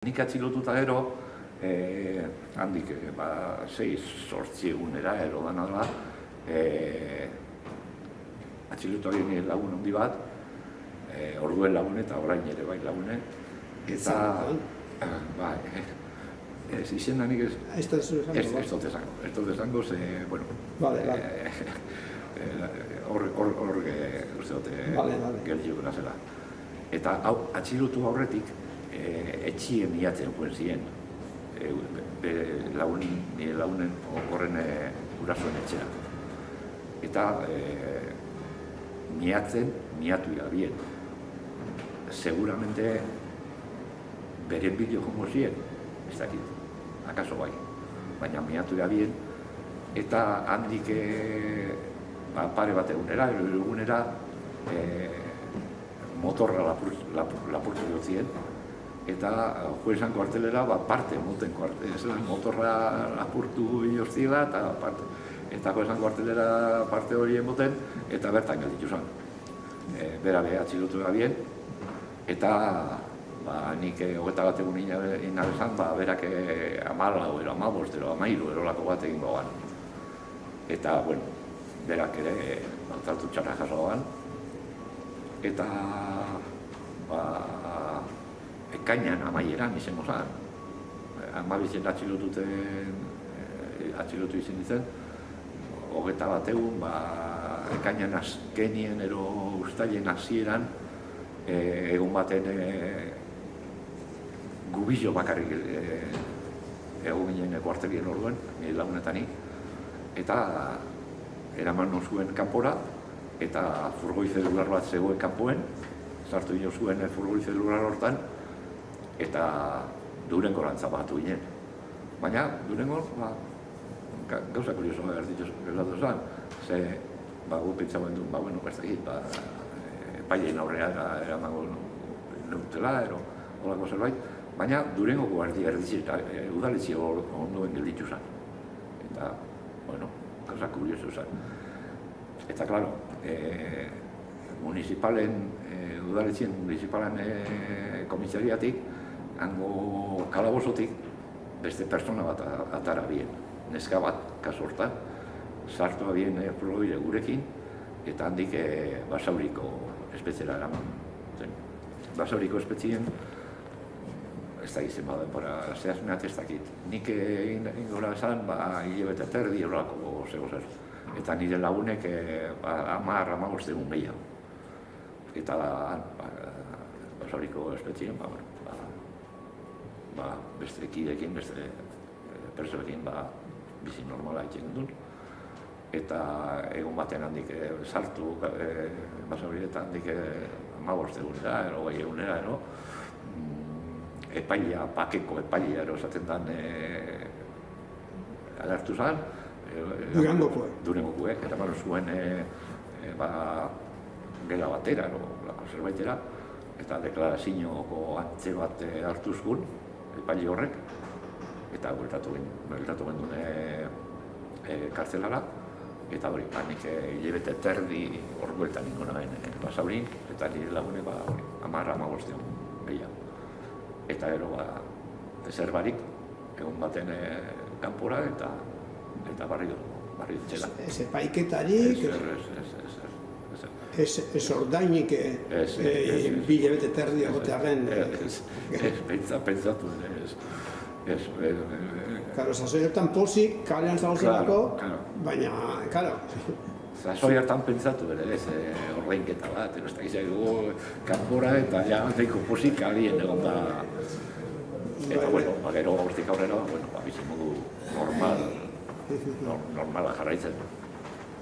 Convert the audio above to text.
Nik atxilotuta gero, handik 6-8 egunera ero dana da, atxilotu egin lagun handi bat, orduen lagune eta orain ere bai lagune, eta izena nik ez... Ez dut esango, ze, bueno, hor uste dut geldiuk nazela. Eta atxilotu aurretik, etxien iatzen guen ziren, nire lagunen horren gurasoen etxera. Eta miatu gabien. Seguramente beren bideo jongo ziren, ez dakit, akaso bai, baina miatu gabien. Eta handik pare bat egunera, egunera, motorra lapurtu dut ziren, eta juezan kuartelera parte moten kuartelera, motorra lapurtu inoztila eta parte. Eta juezan kuartelera parte horien moten, eta bertan gelditu zen. Bera atxilotu gabien, eta nik 21 egun inabezan, berak 14 ero, 15 ero, 13 erolako bat egin gogan. Eta, bueno, berak ere tratu txarra jaso gogan. Eta, ekainan amaieran izango zen. Amabizen atxilotu izan ditzen, 21 egun, ekainan azkenien ero ustaien hasieran, egun baten gubillo bakarrik egun ginen kuartelien orduen, nire lagunetani, eta eraman nozuen kanpora, eta furgoi zelular bat zegoen kanpoen, sartu ginen zuen furgoi zelular hortan, eta Durango rantzabatu ginen. Baina Durango, gauza kuriosoa gertatu zen, ze gu pentsauen duen, bueno, ez dakit, epailein aurrera eramango neutela, holako zerbait, baina Durangoko udaletxe ondoen gelditu zen. Eta, bueno, gauza kurioso zen. Eta, klaro, udaletxien municipalen komisariatik, hango kalabozotik, beste pertsona bat atara bien, neska bat, kasu hortan, sartu abien furgoile gurekin, eta handik Basauriko espetxera eraman. Basauriko espetxien, ez da gizien denbora, zehazmenak ez dakit. Nik egin gora esan, hilabete terdi horako zego zer. Eta nire lagunek 10-15 egun gehiago. Eta Basauriko espetxien, beste kidekin, beste persoekin bizi normala egiten dut. Eta egun batean handik sartu Basauri eta handik 15 egunera, 20 egunera, epailea, pakeko epailea esaten den agertu zen. Durangokoek, eta zuen gela batera, lako zerbaitera, eta deklarazioko antze bat hartu zuen, epaile horrek, eta bueltatu gendun kartzelara, eta hori, nik hilabete terdi hor bueltan ningo nahen Basaurin, eta nire lagune 10-15 gehiago. Eta gero, ezer barik, egun baten kanpora, eta barri txela. Ez epaiketarik, ez ordainik bilabete terdi egotearen. Pentsatu, Karo, sasoi hartan pozik, kalean zagozelako, baina, karo. Sasoi hartan pentsatu ere, ez ordainketa bat, ez da gizaigu kanpora eta ja deiko pozik kalien egon da. Eta, bueno, gero hortik aurrera, bizi modu normala jarraitzen.